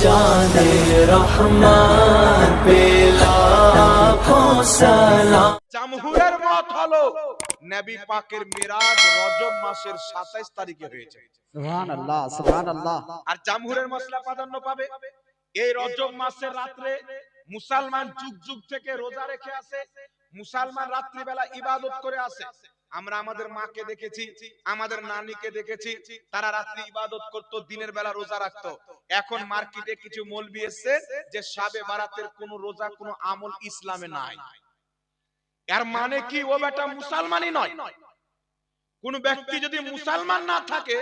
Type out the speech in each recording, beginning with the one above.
जाने रहमान पे लाखों सलाम। জামহুরের মত হলো নবী পাকের মিরাজ রজব মাসের 27 তারিখে হয়েছে। সুবহানাল্লাহ সুবহানাল্লাহ। আর জামহুরের মশলা প্রাধান্য পাবে এই রজব মাসের রাত্রে। মুসলমান যুগ যুগ থেকে রোজা রেখে আসে, মুসলমান রাত্রি বেলা ইবাদত করে আসে। আমরা আমাদের মাকে দেখেছি, আমাদের নানিকে দেখেছি, তারা রাত্রি ইবাদত করত, দিনের বেলা রোজা রাখতো। এখন মার্কেটে কিছু মৌলবি এসেছে যে শাবে বারাতের কোনো রোজা কোনো আমল ইসলামে নাই। এর মানে কি ও বেটা মুসলমানই নয়। কোন ব্যক্তি যদি মুসলমান না থাকে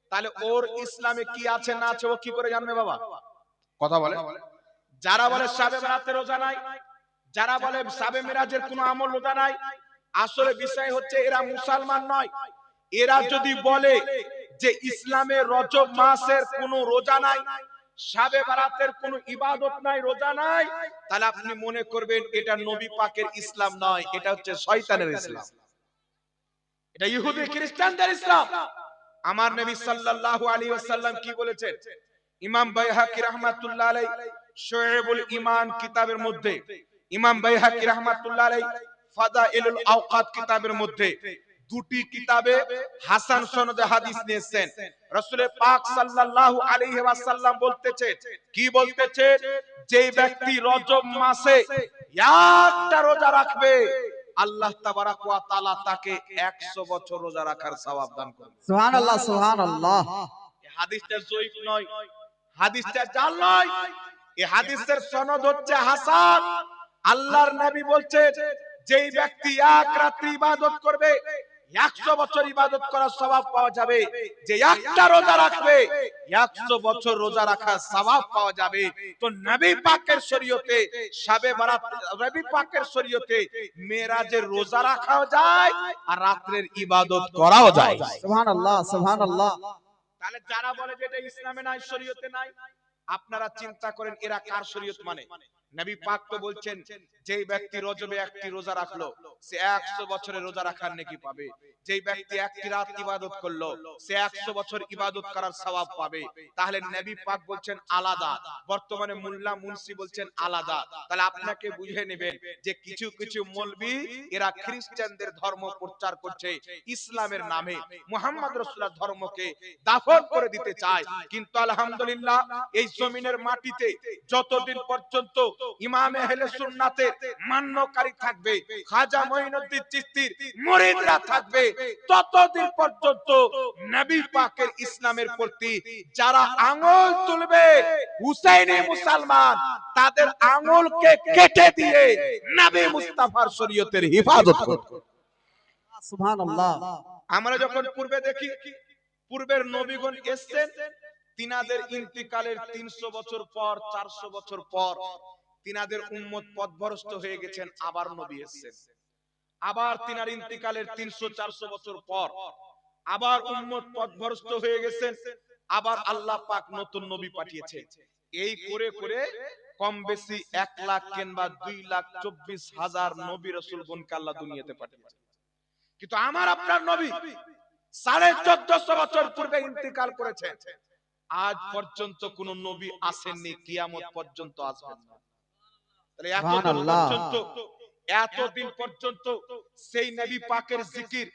তাহলে ওর ইসলামে কি আছে না আছে ও কি করে জানবে বাবা? কথা বলে। যারা বলে শাবে বারাতের রোজা নাই, যারা বলে শাবে মিরাজের কোনো আমল রোজা নাই, আসলে বিষয় হচ্ছে এরা মুসলমান নয়। এরা যদি বলে যে ইসলামে রজব মাসের কোনো রোজা নাই, শাবে বারাতের কোনো ইবাদত নাই, রোজা নাই, তাহলে আপনি মনে করবেন এটা নবী পাকের ইসলাম নয়, এটা হচ্ছে শয়তানের ইসলাম, এটা ইহুদি খ্রিস্টানদের ইসলাম। আমার নবী সাল্লাল্লাহু আলাইহি ওয়াসাল্লাম কি বলেছেন? ইমাম বাইহাকি রাহমাতুল্লাহ আলাইহি শুআইবুল ঈমান কিতাবের মধ্যে, ইমাম বাইহাকি রাহমাতুল্লাহ আলাইহি ফাদাইলুল আওকাত কিতাবের মধ্যে, দুটি কিতাবে হাসান সনদে হাদিস নিয়েছেন। রাসূল পাক সাল্লাল্লাহু আলাইহি ওয়াসাল্লাম বলতেছেন, কি বলতেছেন? যে ব্যক্তি রজব মাসে একটা রোজা রাখবে আল্লাহ তাবারাক ওয়া তাআলা তাকে 100 বছর রোজা রাখার সওয়াব দান করবে। সুবহানাল্লাহ সুবহানাল্লাহ। এই হাদিসটা যঈফ নয়, হাদিসটা জাল নয়, এই হাদিসের সনদ হচ্ছে হাসান। আল্লাহর নবী বলছেন যেই ব্যক্তি এক রাত্রি ইবাদত করবে 100 বছর ইবাদত করার সওয়াব পাওয়া যাবে। যে একটা রোজা রাখবে 100 বছর রোজা রাখার সওয়াব পাওয়া যাবে। তো নবী পাকের শরীয়তে শাবে বারাত, নবী পাকের শরীয়তে মেরাজের রোজা রাখাও যায় আর রাতের ইবাদত করাও যায়। সুবহানাল্লাহ সুবহানাল্লাহ। তাহলে যারা বলে যে এটা ইসলামে নাই, শরীয়তে নাই, আপনারা চিন্তা করেন এরা কার শরীয়ত মানে? নবী পাক তো বলছেন যেই ব্যক্তি রজবে একটি রোজা রাখলো সে 100 বছরের রোজা রাখার নেকি পাবে। যেই ব্যক্তি একটি রাত ইবাদত করলো সে 100 বছর ইবাদত করার সওয়াব পাবে। তাহলে নবী পাক বলছেন আলাদা, বর্তমানে মোল্লা মুন্সি বলছেন আলাদা। তাহলে আপনাকে বুঝে নেবেন যে কিছু কিছু মৌলবি এরা খ্রিস্টানদের ধর্ম প্রচার করছে ইসলামের নামে, মুহাম্মদ রাসূলুল্লাহর ধর্মকে দাফন করে দিতে চায়। কিন্তু আলহামদুলিল্লাহ এই জমিনের মাটিতে যতদিন পর্যন্ত ইমাম আহলে সুন্নাতের মান্যকারী থাকবে, খাজা মঈনুদ্দিন চিশতির মুরিদরা থাকবে, ততদিন পর্যন্ত নবী পাকের ইসলামের প্রতি যারা আঙ্গুল তুলবে হুসাইনি মুসলমান তাদের আঙ্গুলকে কেটে দিয়ে নবী মুস্তাফার শরীয়তের হিফাজত করবে। সুবহানাল্লাহ। আমরা যখন পূর্বে দেখি পূর্বের নবীগণ এসেছেন, তিনাদের ইন্তিকালের 300 বছর পর, 400 বছর পর তিনাদের উম্মত পথভ্রষ্ট হয়ে গেছেন, আবার নবী এসেছেন। আবার তিনার ইন্তিকালের 300-400 বছর পর আবার উম্মত পথভ্রষ্ট হয়ে গেছেন, আবার আল্লাহ পাক নতুন নবী পাঠিয়েছেন। এই করে করে কম বেশি 1 লাখ কিংবা 2,24,000 নবী রাসূলগণকে আল্লাহ দুনিয়াতে পাঠিয়েছেন। কিন্তু আমার আপনার নবী 1450 বছর পূর্বে ইন্তিকাল করেছেন, আজ পর্যন্ত কোন নবী আসেননি, কিয়ামত পর্যন্ত আসবেন না। তাহলে এতদিন পর্যন্ত সেই নবী পাকের জিকির,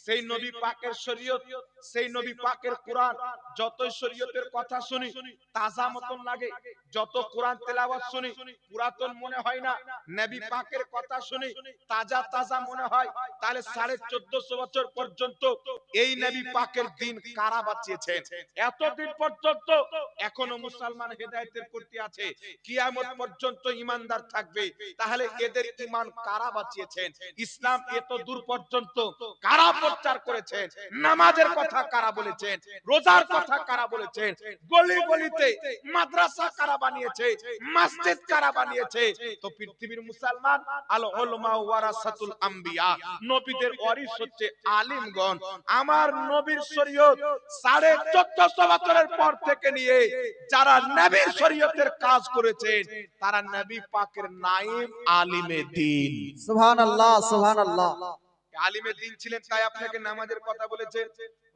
সেই নবী পাকের শরীয়ত, সেই নবী পাকের কোরআন, যতই শরীয়তের কথা শুনি তাজা মতন লাগে, যত কোরআন তেলাওয়াত শুনি পুরাতন মনে হয় না, নবী পাকের কথা শুনি তাজা তাজা মনে হয়। তাহলে 1450 বছর পর্যন্ত এই নবী পাকের দিন কারা বাঁচিয়েছেন? এতদিন পর্যন্ত এখনো মুসলমান হেদায়েতের প্রতি আছে, কিয়ামত পর্যন্ত ঈমানদার থাকবে। তাহলে এদের ঈমান কারা বাঁচিয়েছেন? ইসলাম এত দূর পর্যন্ত কারা প্রচার করেছেন? নামাজের কথা কারা বলেছেন? রোজার কথা কারা বলেছেন? গলি গলিতে মাদ্রাসা কারা বানিয়েছে? মসজিদ কারা বানিয়েছে? তো পৃথিবীর মুসলমান আল উলামা ওয়ারাসাতুল আম্বিয়া, নবীদের ওয়ারিস হচ্ছে আলিমগণ। আমার নবীর শরীয়ত 1450 বছরের পর থেকে নিয়ে যারা নবীর শরীয়তের কাজ করেছেন তারা নবী পাকের নায়েব আলিমে দ্বীন। সুবহানাল্লাহ সুবহানাল্লাহ। আলিমে দ্বীন ছিলেন, তাই আপনাকে নামাজের কথা বলেছেন,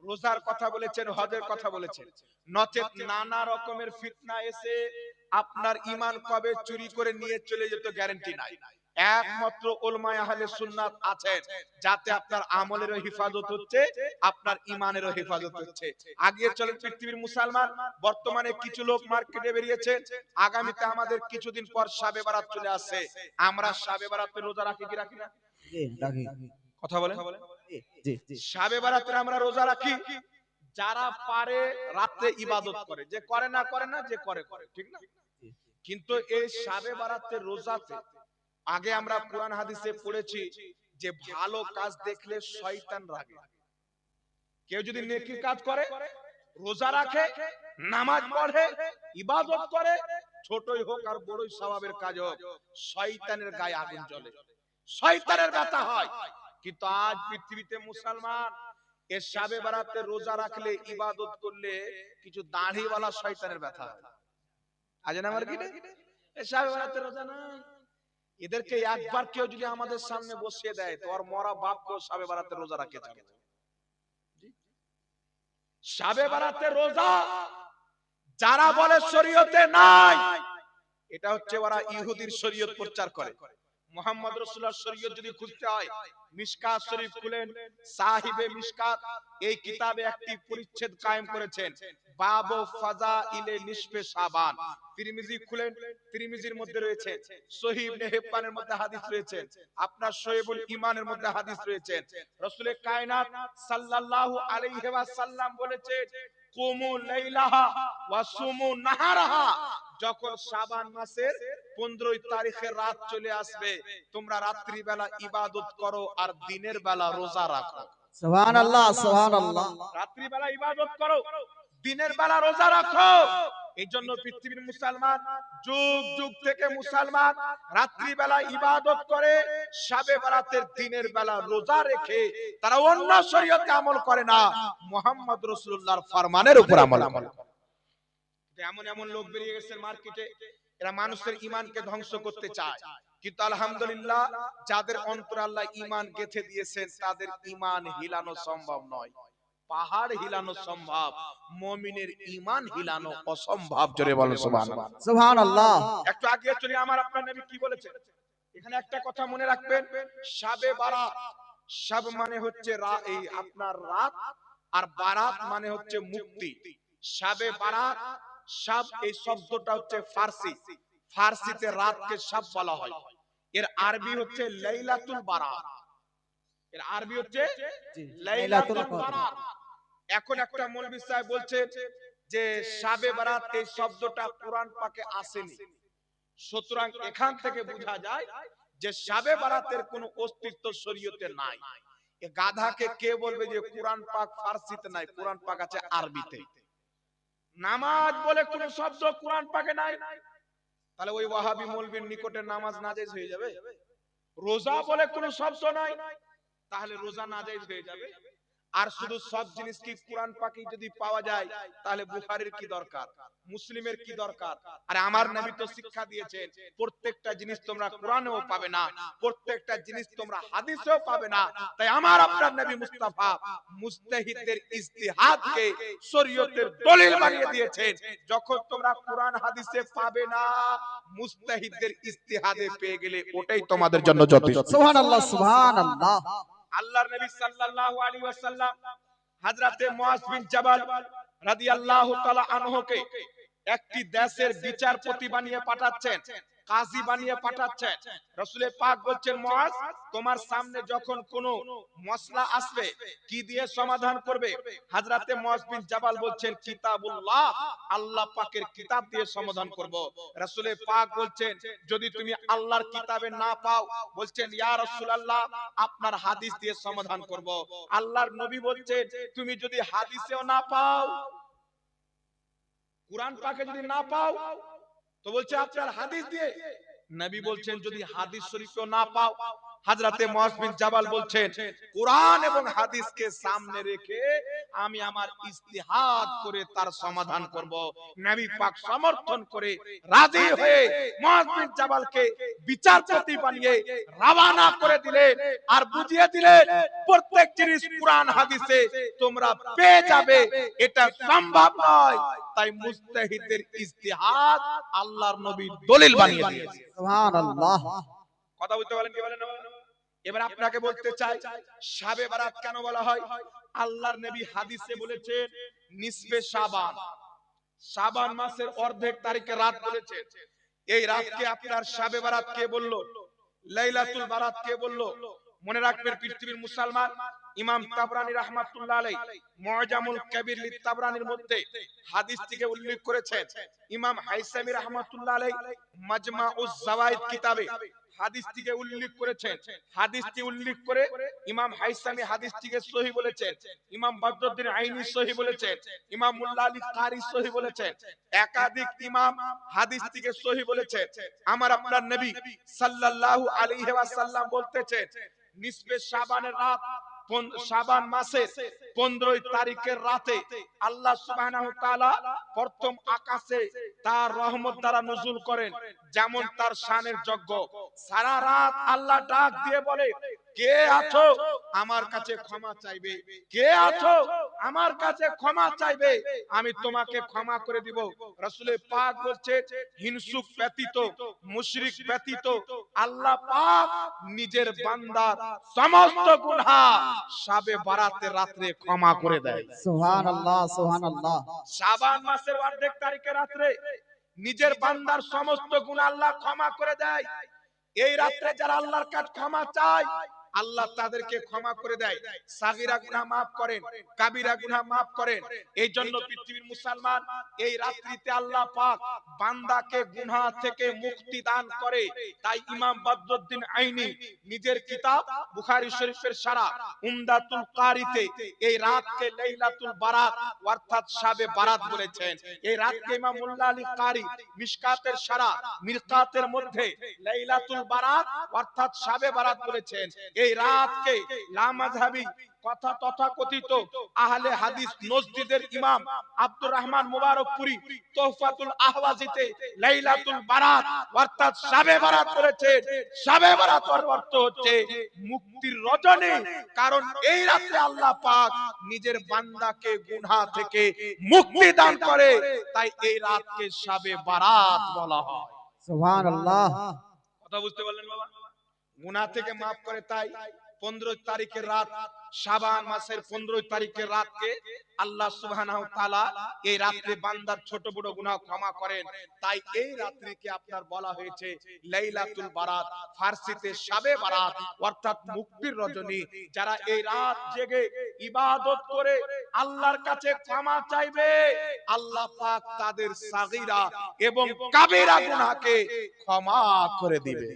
রোজার কথা বলেছেন, হজের কথা বলেছেন, নচেত নানা রকমের ফিতনা এসে আপনার ঈমান কবে চুরি করে নিয়ে চলে যেত গ্যারান্টি নাই। একমাত্র উলামায়ে আহলে সুন্নাত আছেন যাতে আপনার আমলেরও হেফাজত হচ্ছে, আপনার ঈমানেরও হেফাজত হচ্ছে। আগে চলেন পৃথিবীর মুসলমান, বর্তমানে কিছু লোক মার্কেটে বেরিয়েছে, আগামীতে আমাদের কিছুদিন পর শাবে বারাত চলে আসছে। আমরা শাবে বারাতে রোজা রাখি কি রাখি না? জি রাখি। কথা বলেন। জি জি শাবে বারাতে আমরা রোজা রাখি। যারা পারে রাতে ইবাদত করে, যে করে না করে না, যে করে করে, ঠিক না? কিন্তু এই শাবে বারাতের রোজাতে আগে আমরা কোরআন হাদিসে পড়েছি যে ভালো কাজ দেখলে শয়তান রাগে। কেউ যদি নেকি কাজ করে, রোজা রাখে, নামাজ পড়ে, ইবাদত করে, ছোটই হোক আর বড়ই সওয়াবের কাজ হোক, শয়তানের গায়ে আগুন জ্বলে, শয়তানের ব্যথা হয়। কিন্তু আজ পৃথিবীতে মুসলমান এর শাবে বারাতে রোজা রাখলে, ইবাদত করলে কিছু দাড়িওয়ালা শয়তানের ব্যথা হয়। আজেন আমার কি না, এ শাবে বারাতে রোজা নাই। এদেরকে একবার কেউ যদি আমাদের সামনে বসিয়ে দেয় তো আর মরা বাপকেও শাবে বারাতে রোজা রাখতে হবে। শাবে বারাতে রোজা যারা বলে শরীয়তে নাই, এটা হচ্ছে ওরা ইহুদির শরীয়ত প্রচার করে। মুহাম্মদ রাসূলুল্লাহর শরীয়ত যদি খুঁজতে হয়, মিশকাত শরীফ খুলেন, সাহিবে মিশকাত এই কিতাবে একটি পরিচ্ছেদ কায়েম করেছেন, বাবু ফাযাইলে নিসফে শাবান। তিরমিজি খুলেন, তিরমিজির মধ্যে রয়েছে, সহিহ ইবনে হিব্বানের মধ্যে হাদিস রয়েছে, আপনার সহিহুল ঈমানের মধ্যে হাদিস রয়েছে। রাসূলে কায়নাত সাল্লাল্লাহু আলাইহি ওয়াসাল্লাম বলেছেন, কুমু লাইলাহা ওয়া সুমু নাহারাহা। যখন শাবান মাসের 15 তারিখের রাত চলে আসবে, তোমরা রাত্রি বেলা ইবাদত করো আর দিনের বেলা রোজা রাখো। সুবহানাল্লাহ সুবহানাল্লাহ। রাত্রি বেলা ইবাদত করো, দিনের বেলা রোজা রাখো। এই জন্য পৃথিবীর মুসলমান যুগ যুগ থেকে মুসলমান রাত্রি বেলা ইবাদত করে, শাবে বারাতের দিনের বেলা রোজা রেখে তারা অন্য শরীয়তে আমল করে না, মুহাম্মদ রাসূলুল্লাহর ফরমানের উপর আমল করে। এমন এমন লোক বেরিয়ে গেছে মার্কেটে, এরা মানুষের ঈমানকে ধ্বংস করতে চায়। কিন্তু আলহামদুলিল্লাহ, যাদের অন্তরে আল্লাহ ঈমান গেঁথে দিয়েছেন তাদের ঈমান হিলানো সম্ভব নয়। পাহাড় হিলানো সম্ভব, মুমিনের ঈমান হিলানো অসম্ভব। জোরে বলো সুবহানাল্লাহ। সুবহানাল্লাহ। একটু আগে চলি, আমার আপনার নবী কি বলেছেন। এখানে একটা কথা মনে রাখবেন, শাবে বারাত, শাব মানে হচ্ছে এই আপনার রাত, আর বারাত মানে হচ্ছে মুক্তি। শাবে বারাত, শাব এই শব্দটা হচ্ছে ফার্সি, ফার্সিতে রাতকে শাব বলা হয়। এর আরবি হচ্ছে লাইলাতুল বারাত, এর আরবি হচ্ছে লাইলাতুল বারাত। এখন একটা মৌলভী সাহেব বলছে যে শাবে বারাত এই শব্দটা কোরআন পাকে আসেনি, সুতরাং এখান থেকে বোঝা যায় যে শাবে বারাতের কোনো অস্তিত্ব শরীয়তে নাই। এ গাধাকে কে বলবে যে কোরআন পাক ফার্সিতে নাই, কোরআন পাক আছে আরবিতে। নামাজ বলে কোন শব্দ কোরআন পাকে নাই, তাহলে ওই ওয়াহাবি মৌলবীর নিকটে নামাজ নাজায়েজ হয়ে যাবে। রোজা বলে কোন শব্দ নাই, তাহলে রোজা নাজায়েজ হয়ে যাবে। আর শুধু সব জিনিস কি কোরআন পাকে যদি পাওয়া যায়, তাহলে বুখারীর কি দরকার, মুসলিমের কি দরকার? আর আমার নবী তো শিক্ষা দিয়েছেন প্রত্যেকটা জিনিস তোমরা কোরআনেও পাবে না, প্রত্যেকটা জিনিস তোমরা হাদিসেও পাবে না। তাই আমার আপনার নবী মুস্তাফা মুজতাহিদদের ইজতিহাদকে শরীয়তের দলিল বানিয়ে দিয়েছেন। যখন তোমরা কোরআন হাদিসে পাবে না, মুজতাহিদদের ইজতিহাদে পেয়ে গেলে ওটাই তোমাদের জন্য যথেষ্ট। সুবহানাল্লাহ সুবহানাল্লাহ। আল্লাহর নবী সাল্লাল্লাহু আলাইহি ওয়াসাল্লাম হযরতে মুআজ বিন জাবাল রাদিয়াল্লাহু তাআলা আনহুকে একটি দেশের বিচারপতি বানিয়ে পাঠাচ্ছেন, কাজী বানিয়ে পাঠাচ্ছেন। রাসূল পাক বলছেন, মুআজ তোমার সামনে যখন কোনো মাসলা আসবে কি দিয়ে সমাধান করবে? হযরতে মুআজ বিন জাবাল বলছেন, কিতাবুল্লাহ, আল্লাহ পাকের কিতাব দিয়ে সমাধান করব। রাসূল পাক বলছেন, যদি তুমি আল্লাহর কিতাবে না পাও, বলছেন ইয়া রাসূলুল্লাহ আপনার হাদিস দিয়ে সমাধান করব। আল্লাহর নবী বলছেন, তুমি যদি হাদিসেও না পাও, কুরআন পাকে যদি না পাও, তো বলছে আপনার হাদিস দিয়ে। নবী বলছেন যদি হাদিস শরীফেও না পাও, হযরতে মুআজ বিন জাবাল বলছেন কুরআন এবং হাদিসকে সামনে রেখে আমি আমার ইস্তিহাদ করে তার সমাধান করব। নবী পাক সমর্থন করে রাজি হয়ে মুআয বিন জাবালকে বিচারপতি বানিয়ে রওনা করে দিলেন আর বুঝিয়ে দিলেন প্রত্যেক জিনিস কুরআন হাদিসে তোমরা পেয়ে যাবে, এটা সম্ভব নয়। তাই মুজতাহিদের ইজতিহাদ আল্লাহর নবী দলিল বানিয়ে দিয়েছে। সুবহানাল্লাহ। কথা বুঝতে পারলেন কি বলেন? এবার আপনাকে বলতে চাই শাবে বারাত কেন বলা হয়? আল্লাহর নবী হাদিসে বলেছেন নিসফে শাবান, শাবান মাসের অর্ধেক তারিখে রাত বলেছেন। এই রাতকে আপনার শাবে বারাত কে বলল? লাইলাতুল বারাত কে বলল? মনে রাখবেন পৃথিবীর মুসলমান ইমাম তাবরানী রাহমাতুল্লাহ আলাইহি মুআজামুল কবির লি তাবরানীর মধ্যে হাদিসটিকে উল্লেখ করেছেন। ইমাম হাইসামি রাহমাতুল্লাহ আলাইহি মাজমাউজ জাওয়াইদ কিতাবে হাদিসটিকে উল্লেখ করেছেন। হাদিসটি উল্লেখ করে ইমাম হাইসামি হাদিসটিকে সহিহ বলেছেন, ইমাম বদরুদ্দিন আইনি সহিহ বলেছেন, ইমাম মুল্লা আলী কারি সহিহ বলেছেন, একাধিক ইমাম হাদিসটিকে সহিহ বলেছেন। আমার আপনার নবী সাল্লাল্লাহু আলাইহি ওয়াসাল্লাম বলতেছেন নিসফে শাবানের রাত, শাবান মাসের 15 তারিখের রাতে আল্লাহ সুবহানাহু ওয়া তাআলা প্রথম আকাশে তার রহমত দ্বারা নজুল করেন, যেমন তার শানের যোগ্য। সারা রাত আল্লাহ ডাক দিয়ে বলে, কে আছো আমার কাছে ক্ষমা চাইবে? কে আছো আমার কাছে ক্ষমা চাইবে? আমি তোমাকে ক্ষমা করে দিব। রাসূল পাক বলছেন হিংসুক ব্যতীত, মুশরিক ব্যতীত আল্লাহ পাক নিজের বান্দার সমস্ত গুনাহ শাবে বারাতের রাতে ক্ষমা করে দেয়। সুবহানাল্লাহ, সুবহানাল্লাহ। শাবান মাসের অর্ধেক তারিখে রাতে নিজের বান্দার সমস্ত গুনাহ আল্লাহ ক্ষমা করে দেয়। এই রাতে যারা আল্লাহর কাছে ক্ষমা চায় আল্লাহ তাদেরকে ক্ষমা করে দেয়। সাগীরা গুনাহ maaf করেন, কাবীরা গুনাহ maaf করেন। এই জন্য পৃথিবীর মুসলমান এই রাত্রিতে আল্লাহ পাক বান্দাকে গুনাহ থেকে মুক্তি দান করে। তাই ইমাম বদরুদ্দিন আইনি নিজের কিতাব বুখারী শরীফের শারহ উমদাতুল কারিতে এই রাতকে লাইলাতুল বারাত অর্থাৎ শাবে বারাত বলেছেন। এই রাতকে ইমাম মুল্লা আলী কারি মিশকাতের শারহ মিরকাতের মধ্যে লাইলাতুল বারাত অর্থাৎ শাবে বারাত বলেছেন। এই রাতকে লামাযহাবী কথা তথাকথিত আহলে হাদিস মসজিদের ইমাম আব্দুর রহমান মুবারকপুরি তোহফাতুল আহওয়াজিতে লাইলাতুল বারাত অর্থাৎ শাবে বারাত বলেছেন। শাবে বারাত অর্থ হচ্ছে মুক্তির রজনী, কারণ এই রাতে আল্লাহ পাক নিজের বান্দাকে গুনাহ থেকে মুক্তি দান করে। তাই এই রাতকে শাবে বারাত বলা হয়। সুবহানাল্লাহ। কথা বুঝতে পারলেন বাবা? গুনাহ থেকে maaf করে। তাই 15 তারিখের রাত, শাবান মাসের 15 তারিখের রাতকে আল্লাহ সুবহানাহু ওয়া তাআলা এই রাতে বান্দার ছোট বড় গুনাহ ক্ষমা করেন। তাই এই রাত্রিকে আপনার বলা হয়েছে লাইলাতুল বারাত, ফারসিতে শাবে বারাত অর্থাৎ মুক্তির রজনী। যারা এই রাত জেগে ইবাদত করে আল্লাহর কাছে ক্ষমা চাইবে আল্লাহ পাক তাদের সাগীরা এবং কাবীরা গুনাহকে ক্ষমা করে দিবে।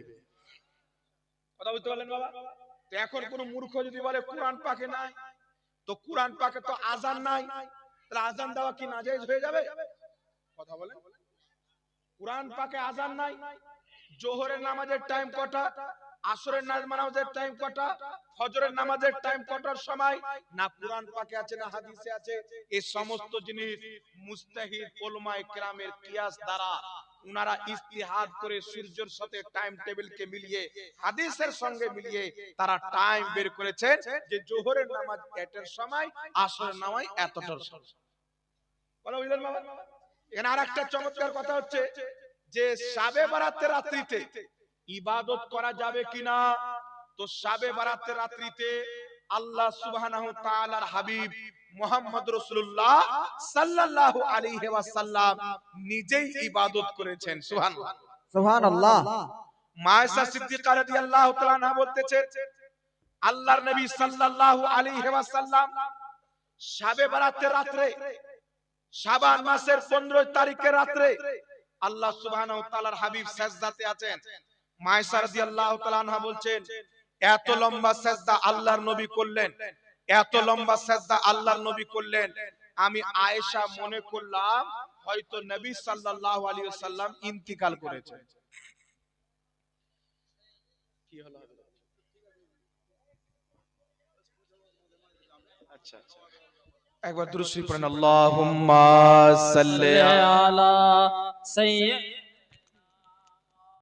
কথা বুঝতে পারলেন বাবা? তো এখন কোন মূর্খ যদি বলে কোরআন পাকে নাই, তো কোরআন পাকে তো আযান নাই, তাহলে আযান দেওয়া কি নাজায়েজ হয়ে যাবে? কথা বলেন। কোরআন পাকে আযান নাই, জোহরের নামাজের টাইম কটা, আসরের নামাজের টাইম কটা, ফজরের নামাজের টাইম কটার সময় না কোরআন পাকে আছে না হাদিসে আছে। এই সমস্ত জিনিস মুজতাহিদ উলামায়ে কেরামের কিয়াস দ্বারা উনারা ইজতিহাদ করে সূর্যের সাথে টাইম টেবিলকে মিলিয়ে হাদিসের সঙ্গে মিলিয়ে তারা টাইম বের করেছেন যে জোহরের নামাজ এটার সময়, আসরের নামাজ এতটার সময়। বলা বুঝলেন বাবা? এখানে আরেকটা চমৎকার কথা হচ্ছে যে শাবে বারাতের রাত্রিতে ইবাদত করা যাবে কিনা। তো শাবে বারাতের রাত্রিতে আল্লাহ সুবহানাহু ওয়া তাআলার হাবিব মুহাম্মদ রাসূলুল্লাহ সাল্লাল্লাহু আলাইহি ওয়াসাল্লাম নিজেই ইবাদত করেছেন। সুবহানাল্লাহ, সুবহানাল্লাহ। মা আয়েশা সিদ্দিকা রাদিয়াল্লাহু তাআলা আনহা বলতেছেন আল্লাহর নবী সাল্লাল্লাহু আলাইহি ওয়াসাল্লাম শাবে বারাতের রাতে, শাবান মাসের 15 তারিখের রাতে আল্লাহ সুবহানাহু ওয়া তাআলার হাবিব সিজদাতে আছেন। মা আয়েশা রাদিয়াল্লাহু তাআলা আনহা বলছেন এত লম্বা সিজদা আল্লাহর নবী করলেন, এত লম্বা সিজদা আল্লাহর নবী করলেন, আমি আয়েশা মনে করলাম হয়তো নবী সাল্লাল্লাহু আলাইহি ওয়াসাল্লাম ইন্তিকাল করেছেন। কি হলো? আচ্ছা আচ্ছা, একবার দুরূদ শরীফ পড়েন, আল্লাহুম্মা সাল্লি على سيدنا